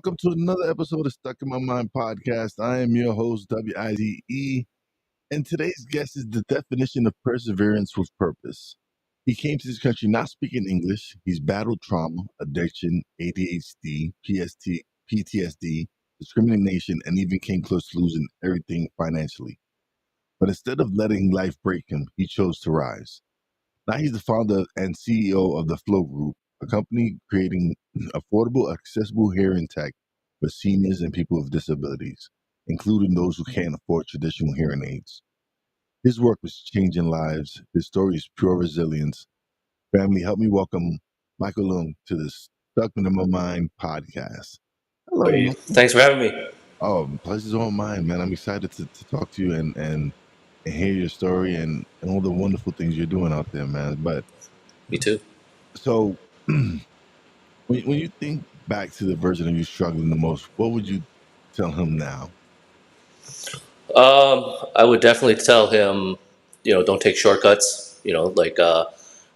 welcome to another episode of Stuck in My Mind podcast. I am your host, WIZE, and today's guest is the definition of perseverance with purpose. He came to this country not speaking English. He's battled trauma, addiction, ADHD, PTSD, discrimination, and even came close to losing everything financially. But instead of letting life break him, he chose to rise. Now he's the founder and CEO of the Flow Group, a company creating affordable, accessible hearing tech for seniors and people with disabilities, including those who can't afford traditional hearing aids. His work is changing lives. His story is pure resilience. Family, help me welcome Michael Leung to this Stuck in My Mind podcast. Hello, Hey, Michael. thanks for having me. Oh, pleasure's all mine, man. I'm excited to talk to you and hear your story and all the wonderful things you're doing out there, man. But Me too. so when you think back to the version of you struggling the most, what would you tell him now? I would definitely tell him, don't take shortcuts.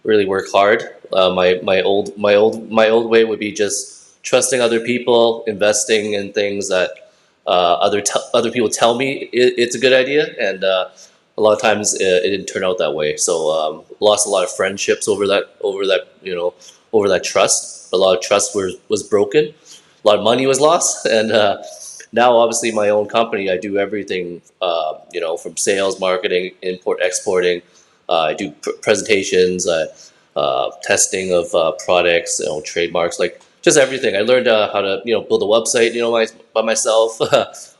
Really work hard. My old way would be just trusting other people, investing in things that other people tell me it's a good idea, and a lot of times it didn't turn out that way. So lost a lot of friendships over that trust. A lot of trust was broken. A lot of money was lost, and now obviously my own company, I do everything, from sales, marketing, import, exporting. I do presentations, testing of products, trademarks, like just everything. I learned how to build a website, by myself,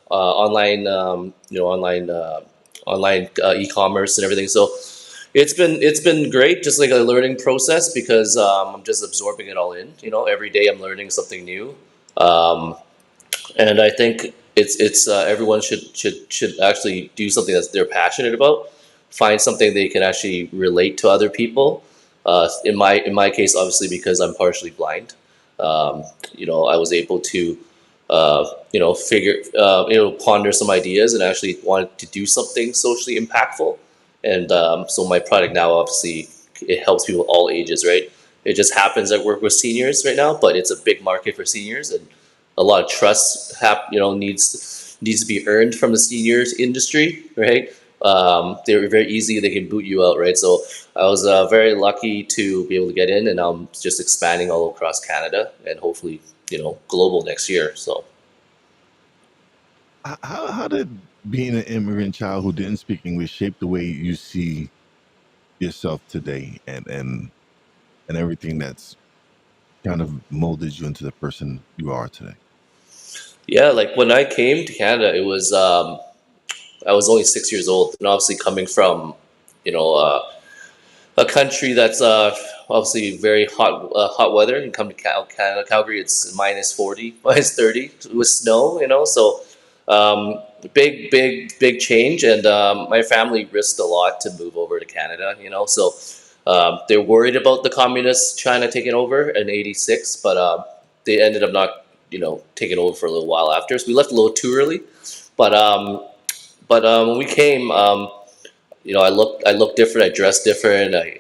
online e-commerce and everything. So it's been great, just like a learning process, because I'm just absorbing it all in. Every day I'm learning something new. Um, and I think it's everyone should actually do something that they're passionate about. Find something they can actually relate to other people. In my case, obviously, because I'm partially blind, I was able to ponder some ideas and actually wanted to do something socially impactful. And so my product now, obviously, it helps people of all ages, right? It just happens I work with seniors right now, but it's a big market for seniors, and a lot of trust needs to be earned from the seniors industry, right? They're very easy; they can boot you out, right? So I was very lucky to be able to get in, and I'm just expanding all across Canada and hopefully global next year. So How did being an immigrant child who didn't speak English shape the way you see yourself today and everything that's kind of molded you into the person you are today? yeah, like when I came to Canada, it was I was only 6 years old, and obviously coming from you know uh, a country that's obviously very hot weather. You come to Canada, Calgary, it's minus 40, minus 30 with snow. So big change, and my family risked a lot to move over to Canada. So they're worried about the communist China taking over in '86, but they ended up not taking over for a little while after. So we left a little too early, but when we came. I looked different. I dressed different. I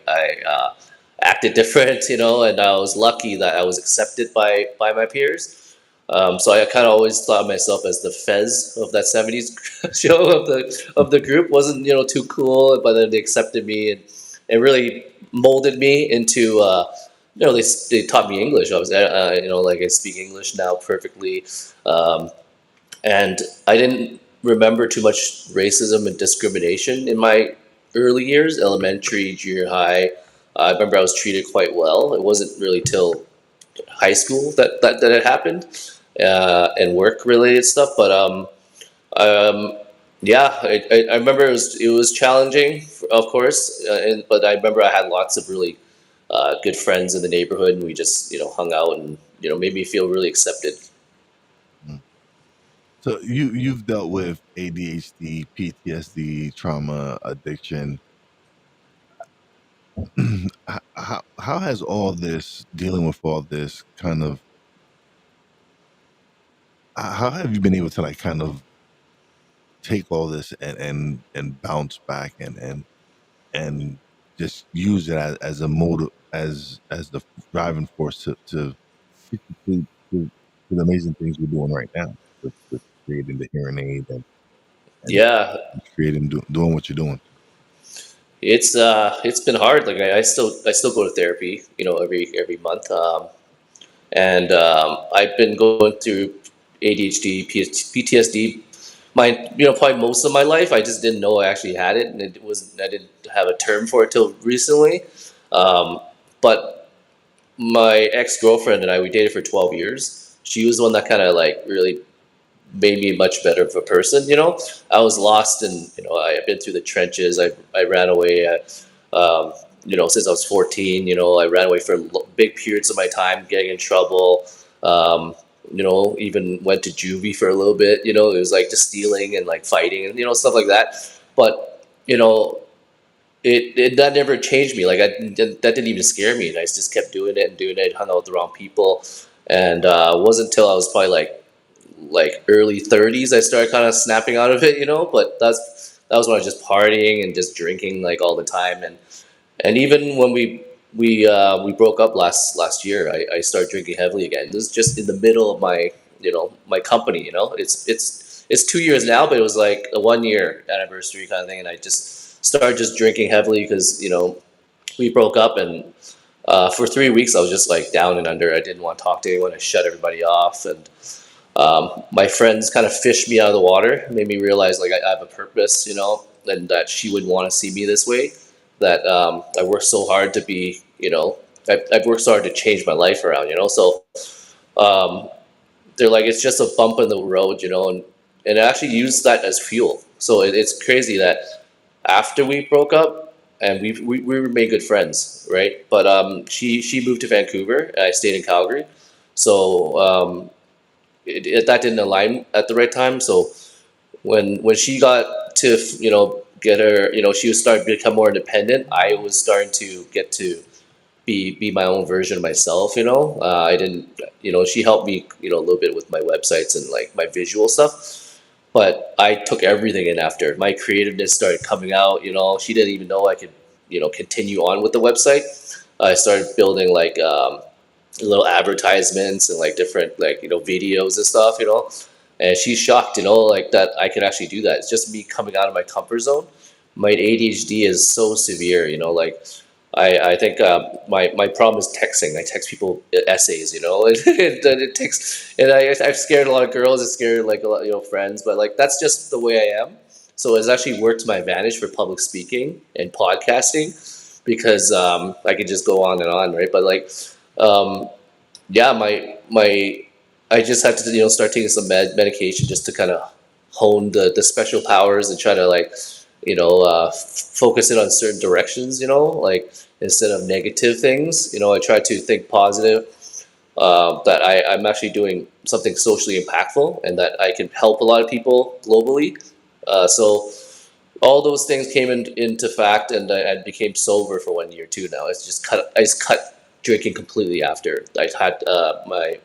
acted different. And I was lucky that I was accepted by my peers. So I kind of always thought of myself as the Fez of that '70s show of the group. Wasn't too cool, but then they accepted me and really molded me into. They taught me English. Obviously, like I speak English now perfectly. Um, and I didn't remember too much racism and discrimination in my early years, elementary, junior high. I remember I was treated quite well. It wasn't really till high school that it happened, and work related stuff. But um, yeah, I remember it was challenging, of course, but I remember I had lots of really good friends in the neighborhood, and we just hung out and made me feel really accepted. Mm. So you've dealt with ADHD, PTSD, trauma, addiction. How has all this dealing with all this kind of how have you been able to like kind of take all this and bounce back and just use it as a motive as the driving force to get you to the amazing things we're doing right now with creating the hearing aid and Yeah, doing what you're doing. it's been hard. Like I still go to therapy, every month. And I've been going through ADHD, PTSD. Probably most of my life. I just didn't know I actually had it, and I didn't have a term for it till recently. Um, but my ex girlfriend and I, we dated for 12 years. She was the one that kind of like really made me much better of a person. I was lost, and I've been through the trenches. I ran away since I was 14. I ran away for big periods of my time, getting in trouble. Um, Even went to juvie for a little bit. It was like just stealing and like fighting and stuff like that. But it that never changed me. Like that didn't even scare me, and I just kept doing it and doing it. Hung out with the wrong people, and it wasn't until I was probably like early 30s I started kind of snapping out of it. But that was when I was just partying and just drinking like all the time, and even when we broke up last year, I started drinking heavily again. This is just in the middle of my company. It's 2 years now, but it was like a 1 year anniversary kind of thing, and I just started just drinking heavily because we broke up, and for 3 weeks I was just like down and under. I didn't want to talk to anyone. I shut everybody off, and my friends kind of fished me out of the water, made me realize like I have a purpose, and that she would want to see me this way. That I worked so hard to be, I've worked so hard to change my life around, So um, they're like, it's just a bump in the road, and I actually used that as fuel. So it's crazy that after we broke up, and we remained good friends, right? But she moved to Vancouver, and I stayed in Calgary. So that didn't align at the right time. So when she got to get her, she was starting to become more independent. I was starting to get to be my own version of myself. I didn't, she helped me a little bit with my websites and like my visual stuff. But I took everything in after my creativeness started coming out. She didn't even know I could continue on with the website. I started building like little advertisements and like different like videos and stuff, and she's shocked, like that I could actually do that. It's just me coming out of my comfort zone. My ADHD is so severe, like I think my problem is texting. I text people essays, and it takes, and I've scared a lot of girls. It's scared like a lot, friends, but like that's just the way I am. So it's actually worked to my advantage for public speaking and podcasting because I could just go on and on, right? But like um, yeah, my I just had to start taking some medication just to kind of hone the special powers and try to like focus it on certain directions. Like instead of negative things, I try to think positive. That I'm actually doing something socially impactful and that I can help a lot of people globally. So all those things came into fact, and I became sober for 1 year too. Now I just cut drinking completely after I had my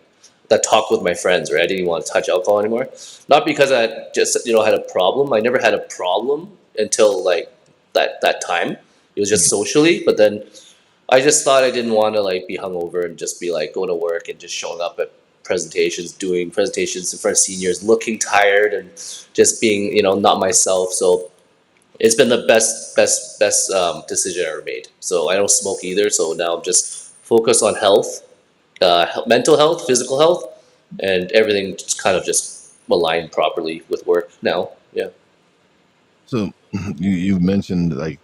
that talk with my friends. Right, I didn't even want to touch alcohol anymore. Not because I just had a problem. I never had a problem until like that time. It was just socially, but then I just thought I didn't want to like be hungover and just be like going to work and just showing up at presentations, doing presentations in front of seniors, looking tired and just being not myself. So it's been the best decision I ever made. So I don't smoke either. So now I'm just focused on health, mental health, physical health, and everything just kind of just aligned properly with work now. Yeah. So you mentioned like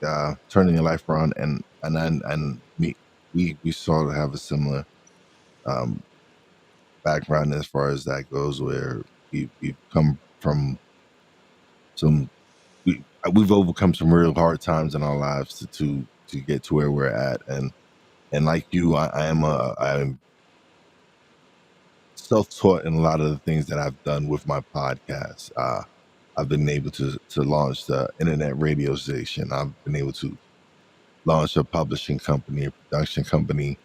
turning your life around, and we sort of have a similar um, background as far as that goes, where we've come from some we've overcome some real hard times in our lives to get to where we're at, and like you, I'm self-taught in a lot of the things that I've done with my podcast. I've been able to launch the internet radio station. I've been able to launch a publishing company, a production company,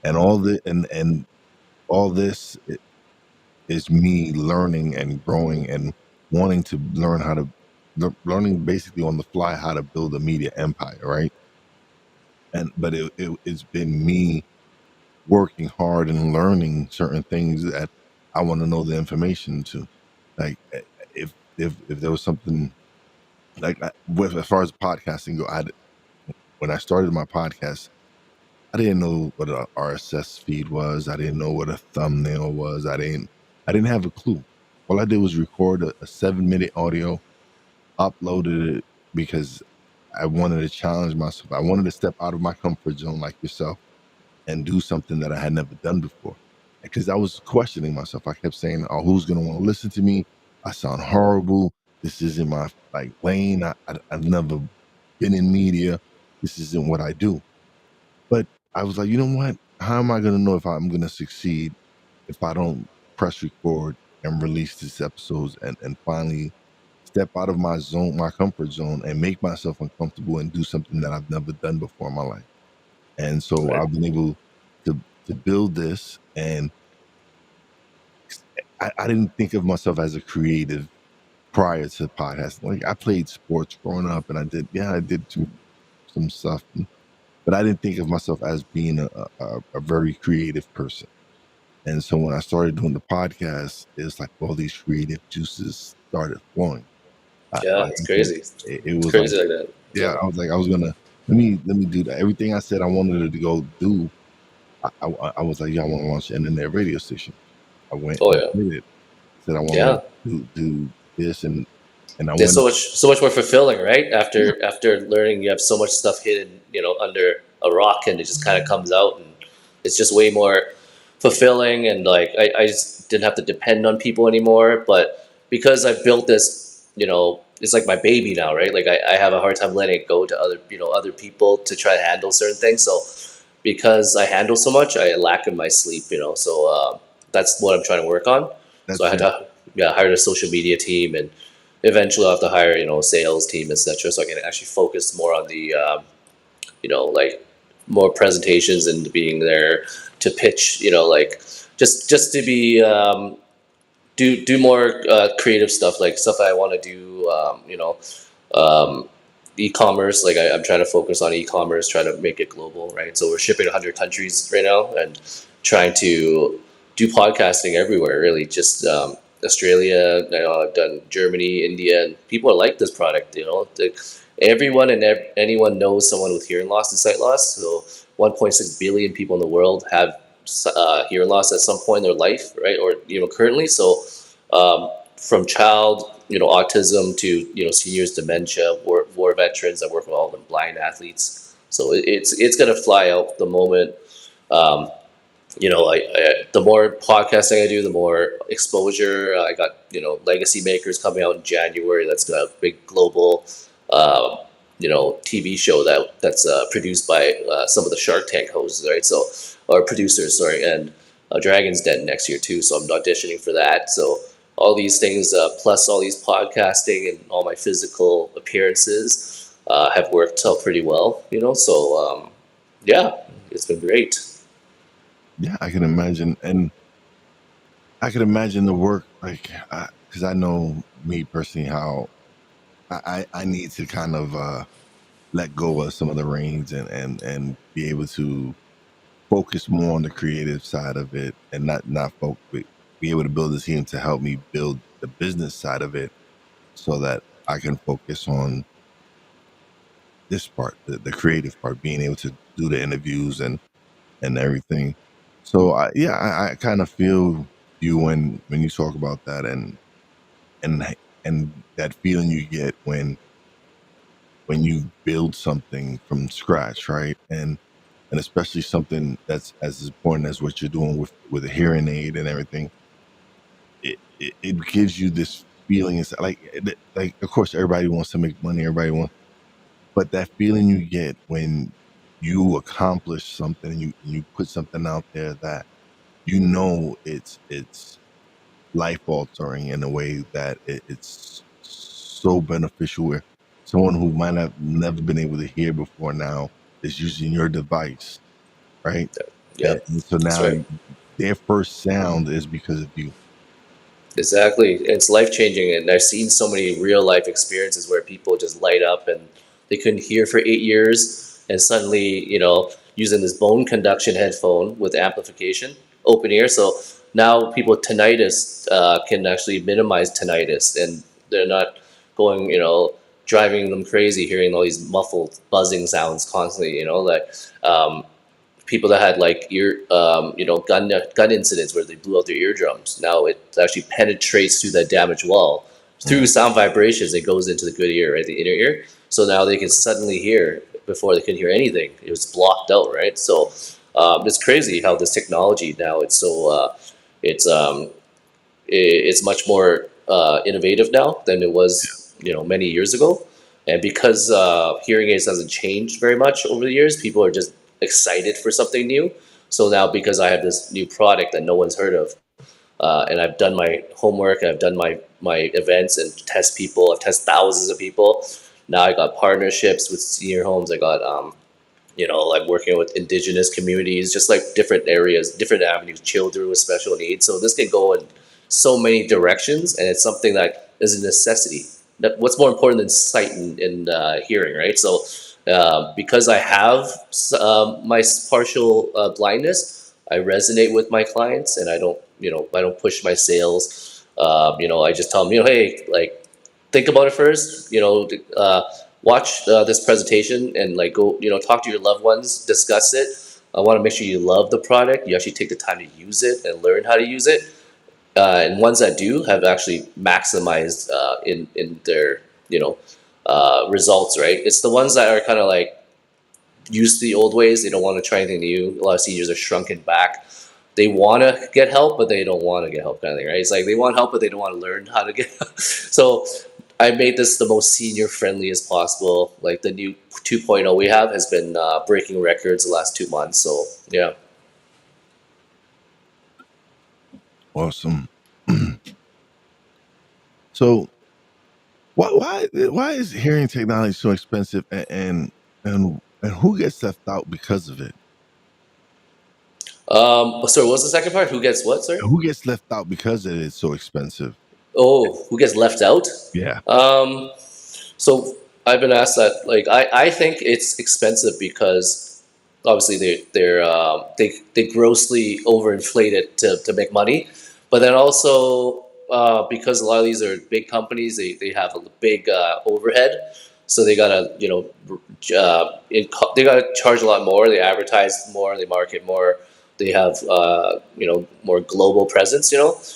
and all this is me learning and growing and wanting to learn how to learning basically on the fly how to build a media empire, right? But it's been me working hard and learning certain things I want to know the information too. Like if there was something like with as far as podcasting go, when I started my podcast, I didn't know what a RSS feed was. I didn't know what a thumbnail was. I didn't have a clue. All I did was record a 7-minute audio, uploaded it because I wanted to challenge myself. I wanted to step out of my comfort zone like yourself and do something that I had never done before. Because I was questioning myself. I kept saying, "Oh, who's gonna want to listen to me? I sound horrible. This isn't my like lane. I've never been in media. This isn't what I do." But I was like, you know what? How am I gonna know if I'm gonna succeed if I don't press record and release these episodes and finally step out of my zone, my comfort zone, and make myself uncomfortable and do something that I've never done before in my life. And so Right. I've been able to build this, and I didn't think of myself as a creative prior to podcasting. Like I played sports growing up, and I did some stuff, but I didn't think of myself as being a very creative person. And so when I started doing the podcast, it's like all these creative juices started flowing. Yeah, Like it's I said, crazy. it It's was like, crazy like that. yeah, Yeah. I was like, I was gonna let me do that. Everything I said I wanted to go do, I was like, yeah, I want to launch an internet radio station. I went Oh and yeah. did it. Said I want Yeah. to do this, and I It's went, so much more fulfilling, right? yeah, After learning, you have so much stuff hidden, under a rock, and it just kind of comes out, and it's just way more fulfilling. And like I just didn't have to depend on people anymore. But because I've built this, it's like my baby now, right? Like I have a hard time letting it go to other people to try to handle certain things. So because I handle so much, I lack in my sleep, So that's what I'm trying to work on. So I that's had it. to, yeah, hire a social media team, and eventually I'll have to hire, a sales team, etc. So I can actually focus more on the, like more presentations and being there to pitch, like just to be do more creative stuff, like stuff I want to do, um, e-commerce. Like I'm trying to focus on e-commerce, trying to make it global, right? So we're shipping to 100 countries right now, and trying to do podcasting everywhere. Really, just Australia. I've done Germany, India, and people like this product. Everyone and anyone knows someone with hearing loss and sight loss. So 1.6 billion people in the world have hearing loss at some point in their life, right? Or currently. So from child, autism to seniors, dementia, war veterans. I work with all of them, blind athletes. So it's gonna fly out the moment. Um, the more podcasting I do, the more exposure. I got Legacy Makers coming out in January. That's a big global, um, TV show that's produced by some of the Shark Tank hosts, right? So, or producers, sorry, and Dragon's Den next year too. So I'm auditioning for that. So all these things, plus all these podcasting and all my physical appearances, have worked out pretty well. Yeah, it's been great. Yeah, I can imagine, and I can imagine the work, like, because I know me personally how I need to kind of let go of some of the reins and be able to focus more on the creative side of it and not focus, be able to build a team to help me build the business side of it so that I can focus on this part, the creative part, being able to do the interviews and everything. So I kind of feel you when you talk about that and and that feeling you get when you build something from scratch, right? And especially something that's as important as what you're doing with a hearing aid and everything. It gives you this feeling. It's like of course everybody wants to make money, everybody wants, but that feeling you get when you accomplish something and you put something out there that it's life altering in a way that it's so beneficial where someone who might have never been able to hear before now is using your device, right? And, Yep, and so that's now right. their first sound is because of you. Exactly. It's life changing. And I've seen so many real life experiences where people just light up and they couldn't hear for 8 years. And suddenly, using this bone conduction headphone with amplification, open ear. So now people with tinnitus can actually minimize tinnitus, and they're not going, driving them crazy, hearing all these muffled buzzing sounds constantly. People that had like gun incidents where they blew out their eardrums. Now it actually penetrates through that damaged wall through sound vibrations. It goes into the good ear, right, the inner ear. So now they can suddenly hear before they couldn't hear anything. It was blocked out, right? So it's crazy how this technology now it's it's much more innovative now than it was many years ago. And because hearing aids hasn't changed very much over the years, people are just excited for something new. So now, because I have this new product that no one's heard of, and I've done my homework, I've done my events and test people, I've tested thousands of people. Now I got partnerships with senior homes. I got like working with indigenous communities, just like different areas, different avenues, children with special needs. So this can go in so many directions, and it's something that is a necessity. What's more important than sight and hearing, right? So because I have my partial blindness, I resonate with my clients, and I don't push my sales. I just tell them, hey, like, think about it first. Watch this presentation and like go, talk to your loved ones, discuss it. I want to make sure you love the product. You actually take the time to use it and learn how to use it. And ones that do have actually maximized in their results. Right? It's the ones that are kind of like used to the old ways. They don't want to try anything new. A lot of seniors are shrunken back. They want to get help, but they don't want to get help, kind of thing, right? It's like they want help, but they don't want to learn how to get help. So I made this the most senior friendly as possible. Like the new 2.0 we have has been breaking records the last 2 months. So yeah. Awesome. So why is hearing technology so expensive, and who gets left out because of it? Sorry, what was the second part? Who gets what? Sorry. Who gets left out because it is so expensive? Oh, who gets left out? Yeah. So I've been asked that. Like I think it's expensive because obviously they grossly overinflate it to make money, but then also because a lot of these are big companies, they have a big overhead, so they gotta they gotta charge a lot more. They advertise more, they market more, they have more global presence.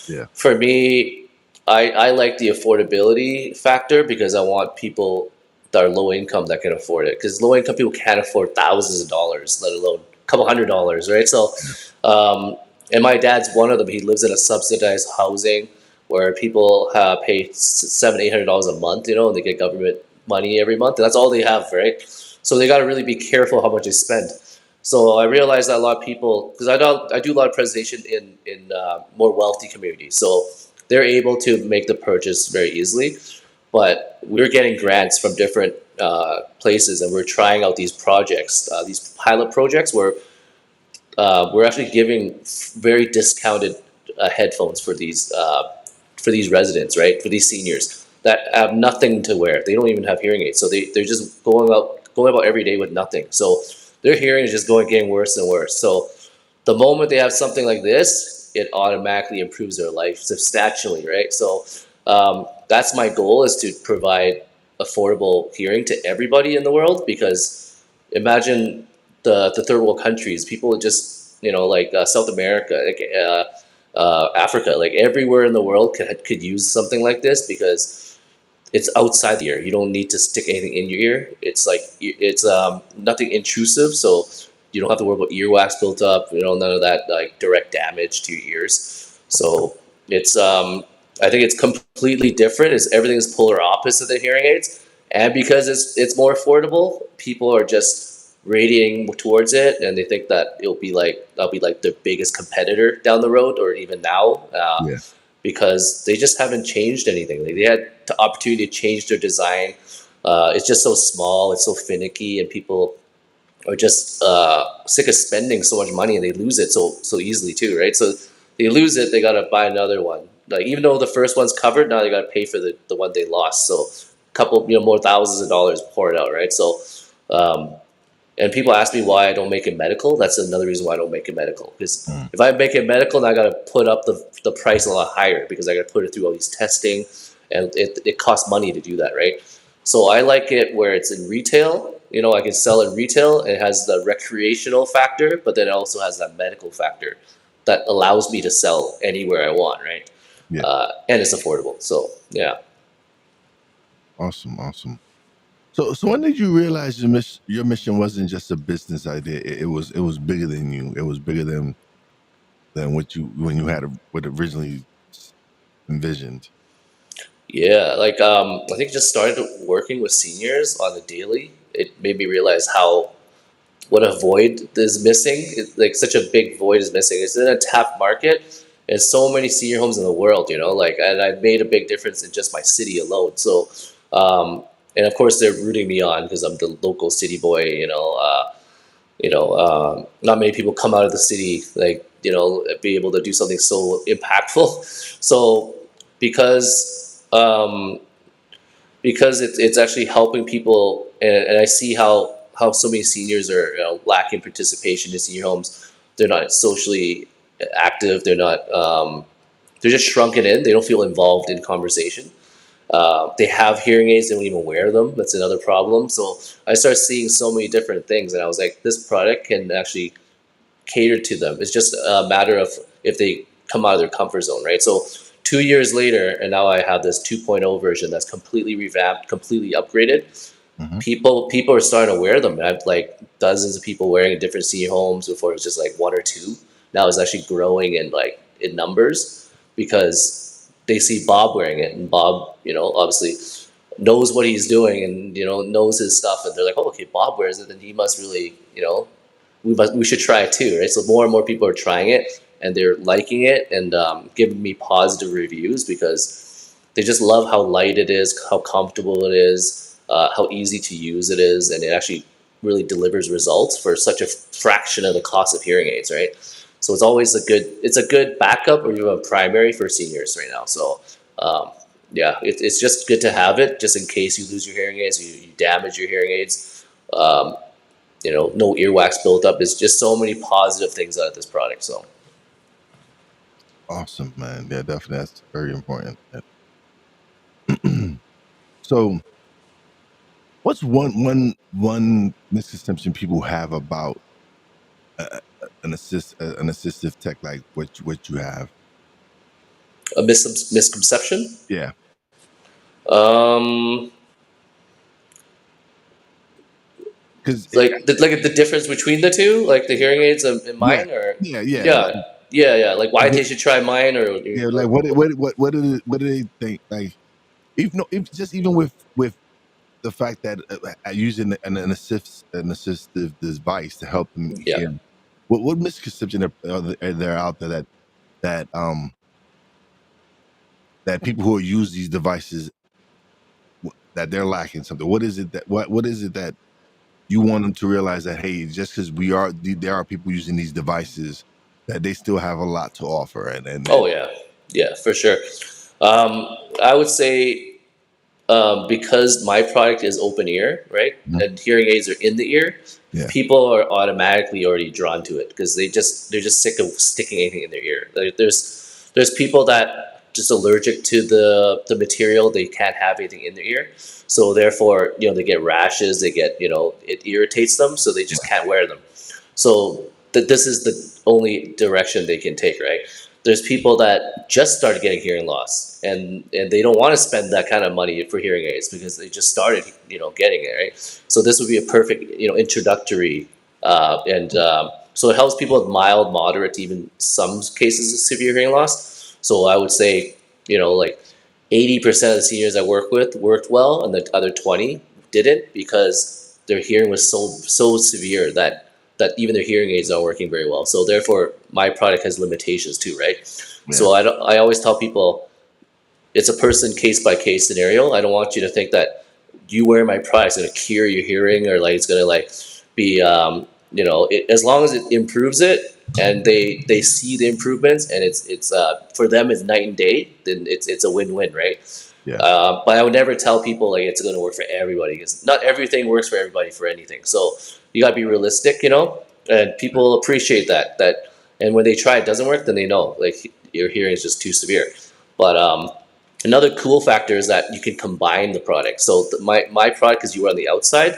Yeah. For me, I like the affordability factor because I want people that are low income that can afford it. Because low income people can't afford thousands of dollars, let alone a couple $100s, right? So, and my dad's one of them. He lives in a subsidized housing where people pay $700-800 a month, and they get government money every month, and that's all they have, right? So they got to really be careful how much they spend. So I realized that a lot of people, because I do a lot of presentation in more wealthy communities, so they're able to make the purchase very easily. But we're getting grants from different places, and we're trying out these projects, these pilot projects, where we're actually giving very discounted headphones for these residents, right? For these seniors that have nothing to wear. They don't even have hearing aids, so they're just going about every day with nothing. So their hearing is just getting worse and worse. So the moment they have something like this, it automatically improves their life substantially, right? So that's my goal, is to provide affordable hearing to everybody in the world. Because imagine the third world countries, people just like South America, like Africa, like everywhere in the world could use something like this, because it's outside the ear. You don't need to stick anything in your ear. It's like it's nothing intrusive, so you don't have to worry about earwax built up. None of that like direct damage to your ears. So it's I think it's completely different. It's everything is polar opposite than hearing aids, and because it's more affordable, people are just radiating towards it, and they think that that'll be like the biggest competitor down the road, or even now. Yeah. Because they just haven't changed anything. They had the opportunity to change their design. It's just so small, it's so finicky, and people are just sick of spending so much money, and they lose it so easily too, right? So they lose it, they gotta buy another one. Like, even though the first one's covered, now they gotta pay for the one they lost. So a couple more thousands of dollars poured out, right? So And people ask me why I don't make it medical. That's another reason why I don't make it medical. Because Mm. if I make it medical, then I got to put up the price a lot higher because I got to put it through all these testing, and it costs money to do that, right? So I like it where it's in retail. You know, I can sell it retail. It has the recreational factor, but then it also has that medical factor that allows me to sell anywhere I want, right? Yeah. And it's affordable. So yeah. Awesome. Awesome. So when did you realize your mission wasn't just a business idea? It was bigger than you. It was bigger than when you had what originally envisioned. Yeah, like I think just started working with seniors on the daily. It made me realize how what a void is missing. Like such a big void is missing. It's in a tapped market. There's so many senior homes in the world, you know. Like, and I've made a big difference in just my city alone. So, and of course, they're rooting me on because I'm the local city boy. Not many people come out of the city, like, be able to do something so impactful. So because because it's actually helping people, and I see how so many seniors are, lacking participation in senior homes. They're not socially active. They're just shrunken in. They don't feel involved in conversation. They have hearing aids, they don't even wear them. That's another problem. So I started seeing so many different things, and I was like, this product can actually cater to them. It's just a matter of if they come out of their comfort zone, right? So 2 years later, and now I have this 2.0 version that's completely revamped, completely upgraded. Hmm. People are starting to wear them. I have like dozens of people wearing in different senior homes. Before it was just like one or two. Now it's actually growing in numbers because they see Bob wearing it, and Bob, obviously knows what he's doing, and knows his stuff, and they're like, oh, okay, Bob wears it, then he must really, we should try it too, right? So more and more people are trying it, and they're liking it, and giving me positive reviews because they just love how light it is, how comfortable it is, how easy to use it is, and it actually really delivers results for such a fraction of the cost of hearing aids, right? So it's a good backup or even a primary for seniors right now. So um, yeah, it's just good to have it just in case you lose your hearing aids, you damage your hearing aids. Um, no earwax built up. It's just so many positive things out of this product. So Awesome, man. Yeah, definitely. That's very important. So, what's one misconception people have about an assistive tech like what you have? a misconception. Yeah, Um, because like the difference between the two, like the hearing aids and yeah, mine, or yeah, yeah, yeah. Like why like, they should try mine, or yeah, like like what do they think? Like, if just even with the fact that using an assistive device to help them yeah. hear, what misconception are there out there that that people who use these devices that they're lacking something? What is it what is it that you want them to realize that, hey, just because there are people using these devices, that they still have a lot to offer, and Oh yeah, yeah, for sure. Um, I would say because my product is open ear, right, Mhm. and hearing aids are in the ear, Yeah, people are automatically already drawn to it because they're just sick of sticking anything in their ear. Like, there's people that just allergic to the material. They can't have anything in their ear, so therefore they get rashes. They get it irritates them, so they just can't wear them. So this is the only direction they can take, right? There's people that just started getting hearing loss, and they don't want to spend that kind of money for hearing aids because they just started, getting it, right? So this would be a perfect, introductory, and so it helps people with mild, moderate, to even some cases of severe hearing loss. So I would say, like 80% of the seniors I work with worked well, and the other 20 didn't because their hearing was so severe that even their hearing aids aren't working very well. So therefore, my product has limitations too, right? yeah, So I always tell people it's a person case by case scenario. I don't want you to think that you wearing my product is going to cure your hearing or like it's going to like be as long as it improves it and they see the improvements and it's for them it's night and day, then it's a win-win, right? yeah, But I would never tell people like it's going to work for everybody because not everything works for everybody for anything. So you got to be realistic, and people appreciate that. And when they try it doesn't work, then they know like your hearing is just too severe. But another cool factor is that you can combine the product. So my product, because you were on the outside,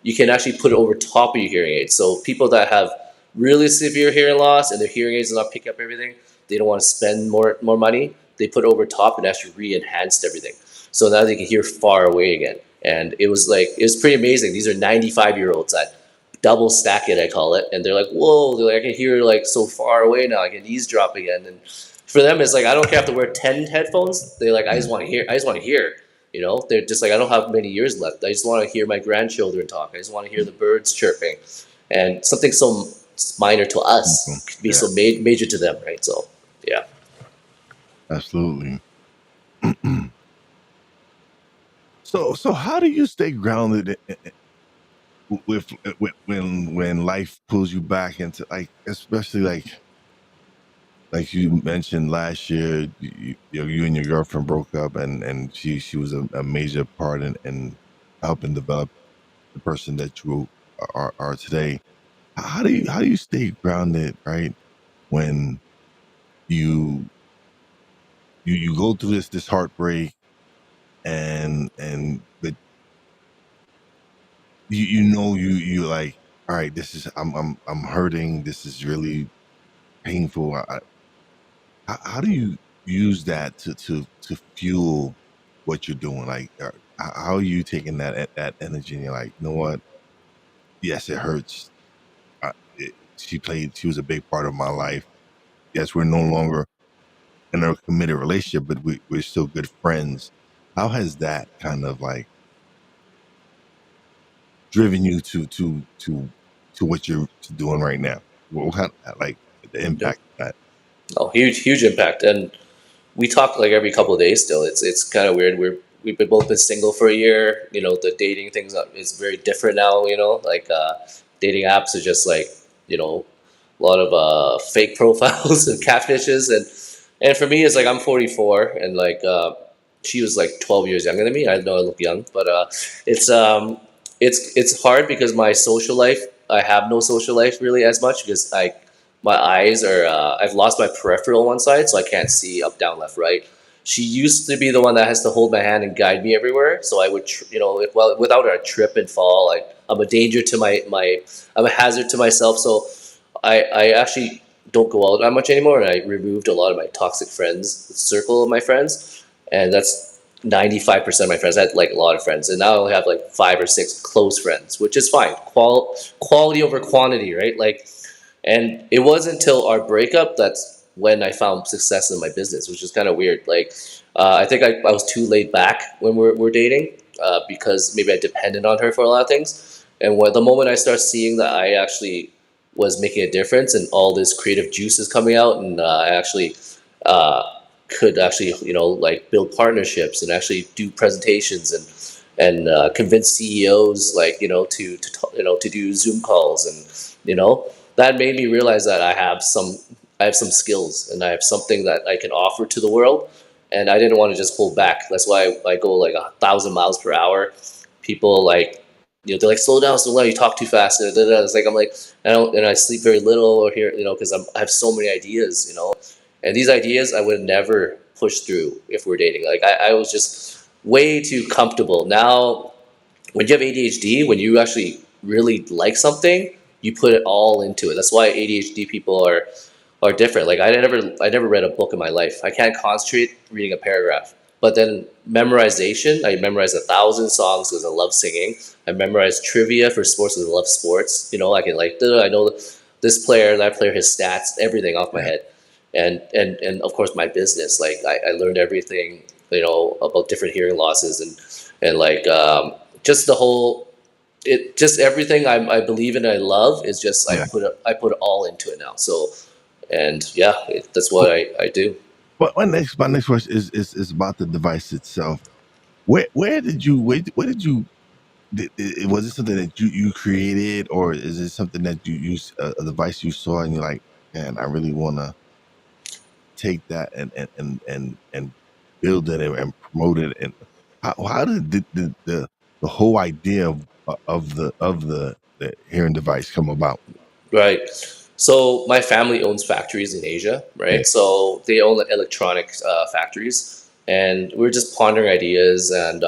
you can actually put it over top of your hearing aid. So people that have really severe hearing loss and their hearing aids do not pick up everything, they don't want to spend more money. They put it over top and actually re-enhanced everything. So now they can hear far away again. And it was pretty amazing. These are 95-year-olds that double stack it, I call it, and they're like, whoa, they're like, I can hear like so far away now. I can eavesdrop again. And for them, it's like I don't care if to wear 10 headphones. They're like, I just want to hear. I just want to hear. They're just like, I don't have many years left. I just want to hear my grandchildren talk. I just want to hear the birds chirping, and something so minor to us could be Yeah. so major to them, right? So, yeah. Absolutely. So how do you stay grounded with when life pulls you back into, like, especially like you mentioned last year, you and your girlfriend broke up, and she was a major part in helping develop the person that you are today. How do you stay grounded, right, when you go through this heartbreak, and but you like, all right, this is, I'm hurting, this is really painful. How do you use that to fuel what you're doing? Like, how are you taking that energy and you're like, you know what? Yes, it hurts. She was a big part of my life. Yes, we're no longer in a committed relationship, but we're still good friends. How has that kind of like driven you to what you're doing right now? What kind of, like, the Yep. impact of that? Oh, huge impact. And we talk like every couple of days still. It's kind of weird. We've been both been single for a year. The dating things is very different now. Like dating apps are just like a lot of fake profiles and catfishes, and for me it's like I'm 44, and like she was like 12 years younger than me. I know I look young, but it's it's hard because my social life, I have no social life really as much because my eyes are I've lost my peripheral on one side, so I can't see up, down, left, right. She used to be the one that has to hold my hand and guide me everywhere, so I would without her I'd trip and fall. I'm a danger to my I'm a hazard to myself. So I actually don't go out that much anymore, and I removed a lot of my toxic friends, circle of my friends, and that's 95% of my friends. I had like a lot of friends, and now I only have like 5 or 6 close friends, which is fine. Quality over quantity, right? Like, and it wasn't until our breakup that's when I found success in my business, which is kind of weird. Like, I think I was too laid back when we're dating, because maybe I depended on her for a lot of things. And the moment I start seeing that I actually was making a difference and all this creative juice is coming out, and I actually uh, could actually like build partnerships and actually do presentations and convince CEOs, like to do Zoom calls, and that made me realize that I have some skills and I have something that I can offer to the world, and I didn't want to just hold back. That's why I go like 1,000 miles per hour. People like they're like, slow down, you talk too fast. It's like I'm like, I don't, and I sleep very little or here, because I have so many ideas, and these ideas I would never push through if we're dating. Like I was just way too comfortable. Now, when you have ADHD, when you actually really like something, you put it all into it. That's why ADHD people are different. Like I never read a book in my life. I can't concentrate reading a paragraph. But then memorization, I memorized 1,000 songs because I love singing. I memorized trivia for sports because I love sports. I can like, I know this player, that player, his stats, everything off my Yeah. head. And of course my business. Like I learned everything, about different hearing losses, and like just the whole, it just everything I believe in, I love, is just Yeah. I put it all into it now. So, and yeah, that's what I do. But my next question is about the device itself. Where did you where did you was it something that you created, or is it something that you use, a device you saw and you're like, man, I really want to take that and build it and promote it? And how did the whole idea of the the hearing device come about? Right. So my family owns factories in Asia, Yeah. right? So they own electronic factories, and we're just pondering ideas. And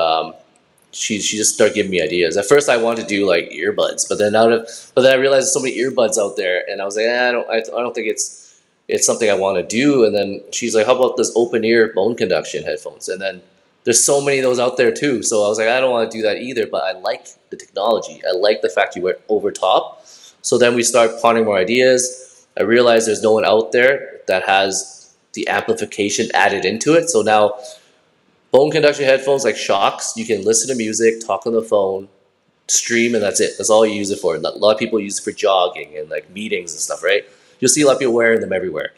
she just started giving me ideas. At first, I wanted to do like earbuds, but then I realized there's so many earbuds out there, and I was like, I don't think it's something I want to do. And then she's like, how about this open ear bone conduction headphones? And then there's so many of those out there too. So I was like, I don't want to do that either, but I like the technology. I like the fact you went over top. So then we start pondering more ideas. I realized there's no one out there that has the amplification added into it. So now bone conduction headphones like shocks, you can listen to music, talk on the phone, stream, and that's it. That's all you use it for. A lot of people use it for jogging and like meetings and stuff, right? You'll see a lot of people wearing them everywhere.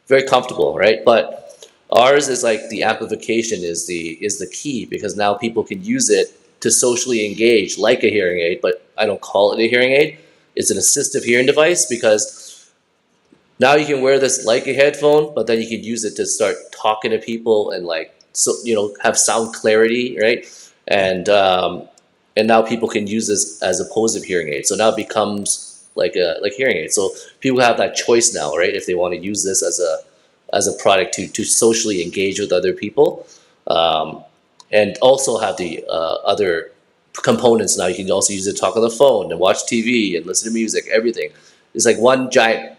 Very comfortable, right? But ours is like the amplification is the key, because now people can use it to socially engage like a hearing aid, but I don't call it a hearing aid. It's an assistive hearing device, because now you can wear this like a headphone, but then you can use it to start talking to people and like, so have sound clarity, right? And now people can use this as a positive hearing aid. So now it becomes like hearing aid. So people have that choice now, right? If they want to use this as a product to socially engage with other people, um, and also have the other components. Now you can also use it to talk on the phone and watch TV and listen to music. Everything is like one giant,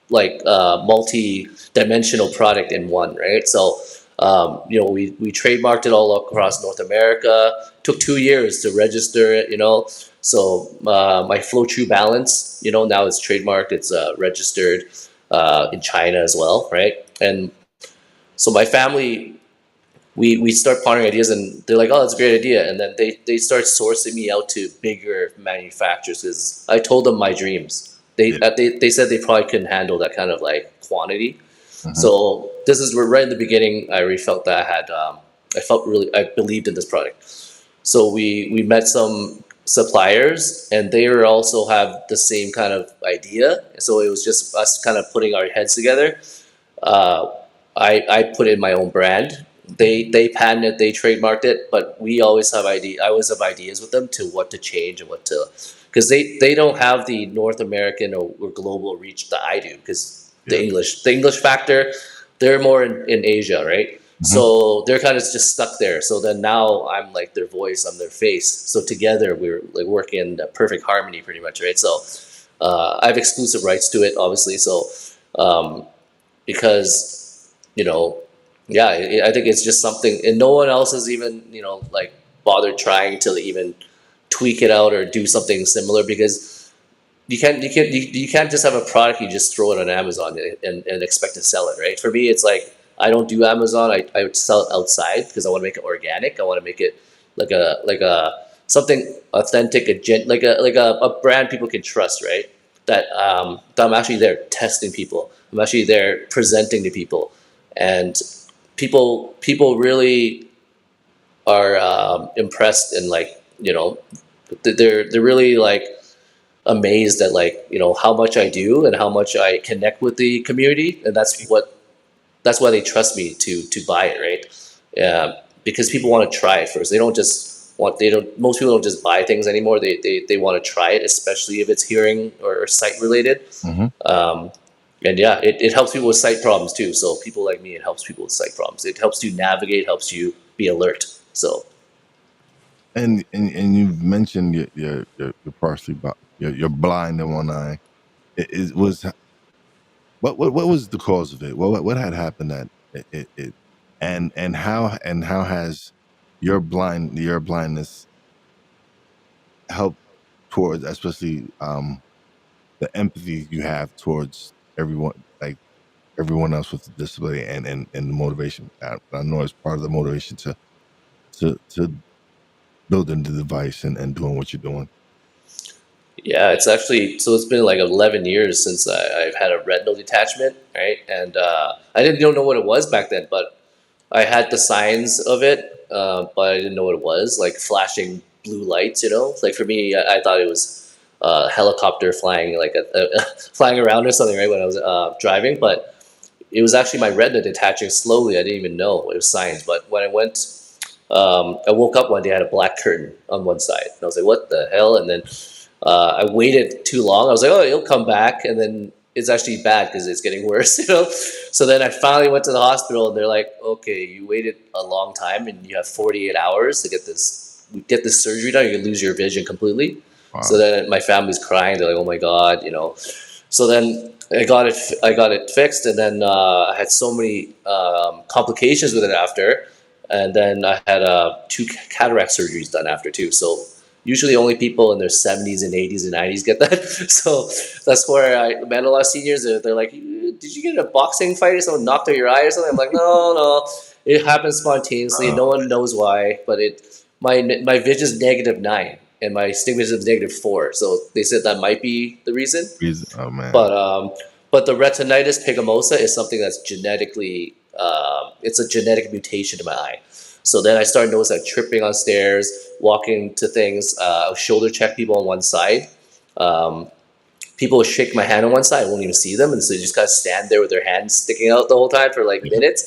like multi-dimensional product in one, right? So we trademarked it all across North America. Took 2 years to register it. So my Flow True Balance, now it's trademarked. It's registered in China as well, right? And so my family, we start pondering ideas, and they're like, oh, that's a great idea. And then they start sourcing me out to bigger manufacturers, because I told them my dreams. Yeah. They said they probably couldn't handle that kind of like quantity. Mhm. So this is where right in the beginning I really felt that I believed in this product. So we met some suppliers, and they were also have the same kind of idea. So it was just us kind of putting our heads together. uh, I put in my own brand. They patented it, they trademarked it, but we always have idea. I always have ideas with them to what to change and what to, because they don't have the North American or global reach that I do. Because Yeah. The English factor, they're more in Asia, right? Mhm. So they're kind of just stuck there. So then now I'm like their voice, I'm their face. So together we're like working in perfect harmony, pretty much, right? So I have exclusive rights to it, obviously. So um, because you know yeah, I think it's just something, and no one else has even like bothered trying to even tweak it out or do something similar, because you can't just have a product you just throw it on Amazon and expect to sell it, right? For me, it's like I don't do Amazon. I would sell it outside, because I want to make it organic. I want to make it like a something authentic, a brand people can trust, right? That I'm actually there testing people. I'm actually there presenting to people, and people really are impressed, and like they're really like amazed at like how much I do and how much I connect with the community, and that's why they trust me to buy it, right? Because people want to try it first. They don't Most people don't just buy things anymore. They want to try it, especially if it's hearing or sight related. Mhm. um, and yeah, it helps people with sight problems too. So people like me, it helps people with sight problems. It helps you navigate, helps you be alert. So And you've mentioned you're partially you're blind in one eye. It was what was the cause of it? What had happened that it and how has your blindness helped towards, especially the empathy you have towards everyone, like everyone else with a disability, and the motivation. I know it's part of the motivation to building the device and doing what you're doing. yeah, it's been like 11 years since I've had a retinal detachment, right? And I didn't know what it was back then, but I had the signs of it, but I didn't know what it was, like flashing blue lights. Like for me, I thought it was a helicopter flying, like flying around or something, right? When I was driving, but it was actually my retina detaching slowly. I didn't even know it was signs. But when I woke up one day, I had a black curtain on one side, and I was like, "What the hell?" And then I waited too long. I was like, oh, it'll come back, and then it's actually bad because it's getting worse, you know. So then I finally went to the hospital, and they're like, okay, you waited a long time, and you have 48 hours to get this surgery done. You can lose your vision completely. So Wow. then my family's crying. They're like, oh my god, you know. So then I got it fixed, and then I had so many complications with it after, and then I had two cataract surgeries done after too. So usually only people in their 70s and 80s and 90s get that. So that's where I met a lot of seniors. They're like, did you get in a boxing fight or someone knocked out your eye or something? I'm like, no, it happened spontaneously. No one knows why, but my vision's -9 and my astigmatism is -4. So they said that might be the reason. Oh man. But but the retinitis pigmentosa is something that's genetically it's a genetic mutation in my eye. So then I started noticing like tripping on stairs, walking to things. I'll shoulder check people on one side. Um, People would shake my hand on one side, I won't even see them, and so they just kind of stand there with their hands sticking out the whole time for like minutes.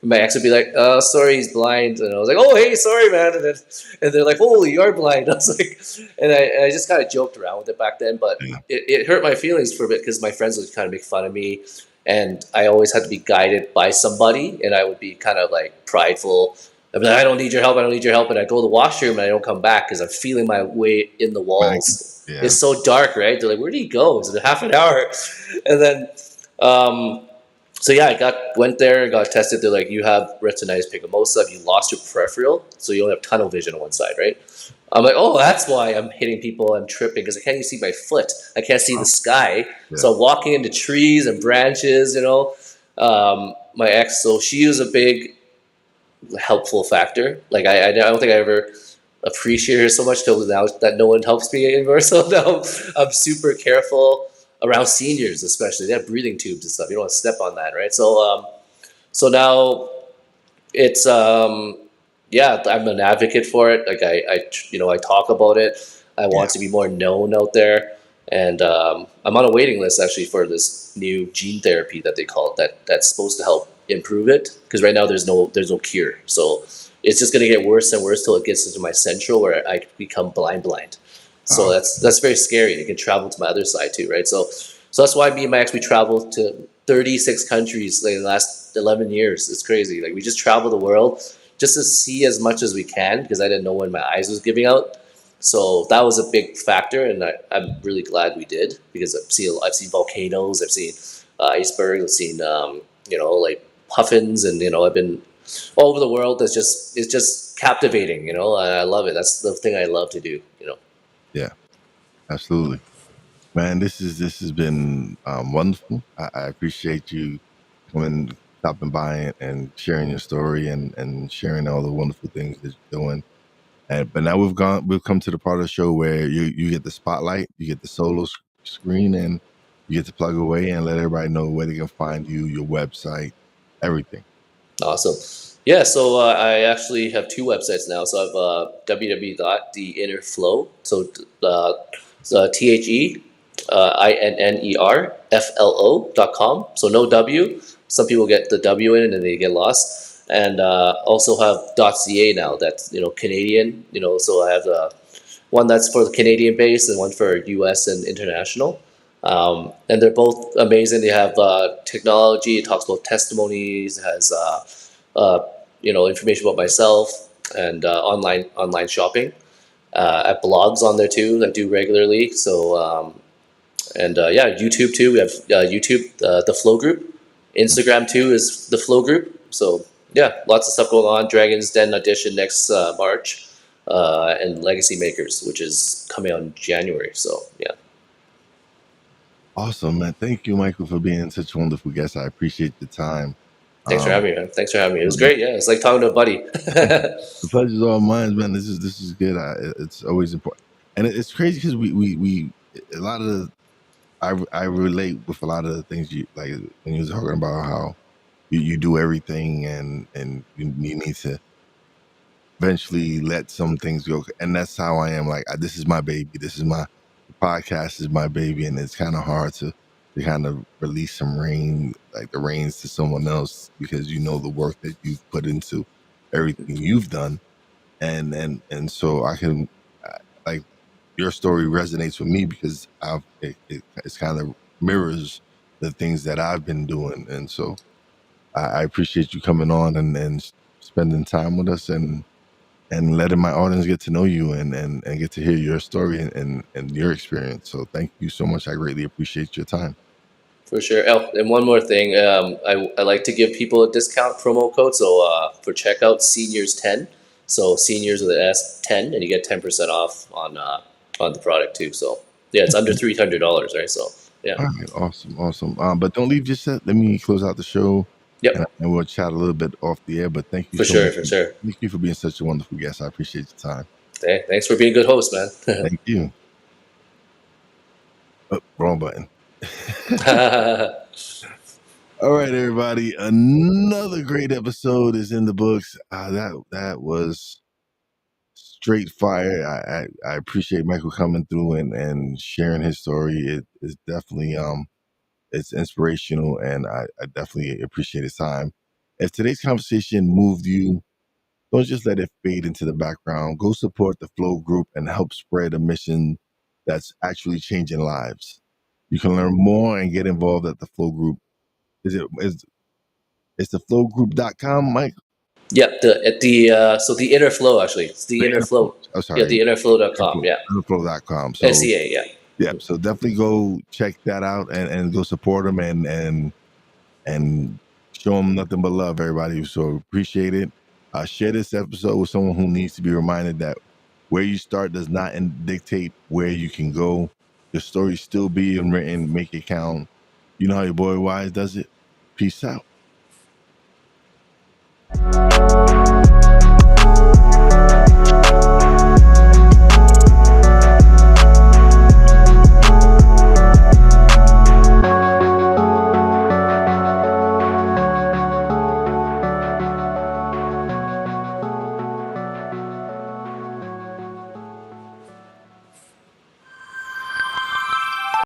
And my ex would be like, sorry, he's blind," and I was like, "Oh, hey, sorry, man," and they're like, "Holy, you're blind." I was like, and I just kind of joked around with it back then, but Yeah. it hurt my feelings for a bit because my friends would kind of make fun of me, and I always had to be guided by somebody, and I would be kind of like prideful. I'd be like, "I don't need your help. I don't need your help," and I go to the washroom and I don't come back because I'm feeling my way in the Back. walls. Yeah. It's so dark, right? They're like, "Where did he go? Is it half an hour?" And then, um, so yeah, went there and got tested. They're like, "You have retinitis pigmentosa. You lost your peripheral, so you only have tunnel vision on one side, right?" I'm like, "Oh, that's why I'm hitting people. I'm tripping because I can't even see my foot. I can't see the sky. Yeah. So I'm walking into trees and branches. You know, my ex, so she was a big helpful factor. Like I don't think I ever appreciate her so much till now that no one helps me anymore. So now I'm super careful around seniors, especially. They have breathing tubes and stuff. You don't want to step on that, right? So now it's yeah, I'm an advocate for it. Like I talk about it. I Yeah. want to be more known out there, and I'm on a waiting list actually for this new gene therapy that they call it, that's supposed to help improve it. Because right now there's no cure, so it's just gonna get worse and worse till it gets into my central where I become blind. So Oh, that's very scary. It can travel to my other side too, right? So that's why me and my ex we traveled to 36 countries like in the last 11 years. It's crazy. Like we just travel the world just to see as much as we can because I didn't know when my eyes was giving out. So that was a big factor, and I'm really glad we did because I've seen volcanoes, I've seen icebergs, I've seen like puffins, and I've been all over the world. It's just captivating. I love it. That's the thing I love to do. yeah. Absolutely. Man, this has been wonderful. I appreciate you coming, stopping by and sharing your story and sharing all the wonderful things that you're doing. But now we've come to the part of the show where you get the spotlight, you get the solo screen, and you get to plug away and let everybody know where they can find you, your website, everything. Awesome. Yeah, so I actually have two websites now. So I have www.theinnerflow. So THEINNERFLO.com. So no W. Some people get the W in it and they get lost. And also have .ca now. That's Canadian. So I have one that's for the Canadian base and one for US and international. And they're both amazing. They have technology. It talks about testimonies. It has information about myself and online shopping. I have blogs on there too that I do regularly. So and yeah, YouTube too. We have YouTube, the Flow Group. Instagram too is the Flow Group. So yeah, lots of stuff going on. Dragon's Den audition next March, and Legacy Makers, which is coming out in January. So yeah. Awesome, man. Thank you, Michael, for being such a wonderful guest. I appreciate the time. Thanks for Um, having me, man. Thanks for having me. It was great. Yeah, it's like talking to a buddy. the pleasure's all mine, man. This is good. It's always important, and it's crazy because we a lot of I relate with a lot of the things you like when you were talking about how you do everything and you need to eventually let some things go, and that's how I am. Like this is my baby. This is my the podcast is my baby, and it's kind of hard to kind of release some the reins to someone else because you know the work that you've put into everything you've done, and so I can like your story resonates with me because it's kind of mirrors the things that I've been doing, and so I appreciate you coming on and spending time with us and letting my audience get to know you and get to hear your story and your experience. So thank you so much. I greatly appreciate your time. For sure. Oh, and one more thing, I like to give people a discount promo code. So for checkout, seniors 10. So seniors with an S 10, and you get 10% off on the product too. So yeah, it's under $300, right? So yeah. All right, awesome. But don't leave just yet. Let me close out the show, Yep. and we'll chat a little bit off the air. But thank you For so sure. much. For sure. Thank you for being such a wonderful guest. I appreciate your time. Hey, thanks for being a good host, man. Thank you. Oh, wrong button. All right, everybody. Another great episode is in the books. That was straight fire. I appreciate Michael coming through and sharing his story. It is definitely it's inspirational, and I definitely appreciate his time. If today's conversation moved you, don't just let it fade into the background. Go support the Flow Group and help spread a mission that's actually changing lives. You can learn more and get involved at the Flow Group. Is it's theflowgroup.com, Mike? Yep. So the inner flow, actually, it's the The inner Inner Flow. flow. Oh, Yeah, sorry. the innerflow.com. Yeah. Innerflow.com. So SEA. Yeah. yeah, so definitely go check that out and go support them and show them nothing but love, everybody. So appreciate it. Share this episode with someone who needs to be reminded that where you start does not dictate where you can go. Your story's still being written. Make it count. You know how your boy Wise does it. Peace out.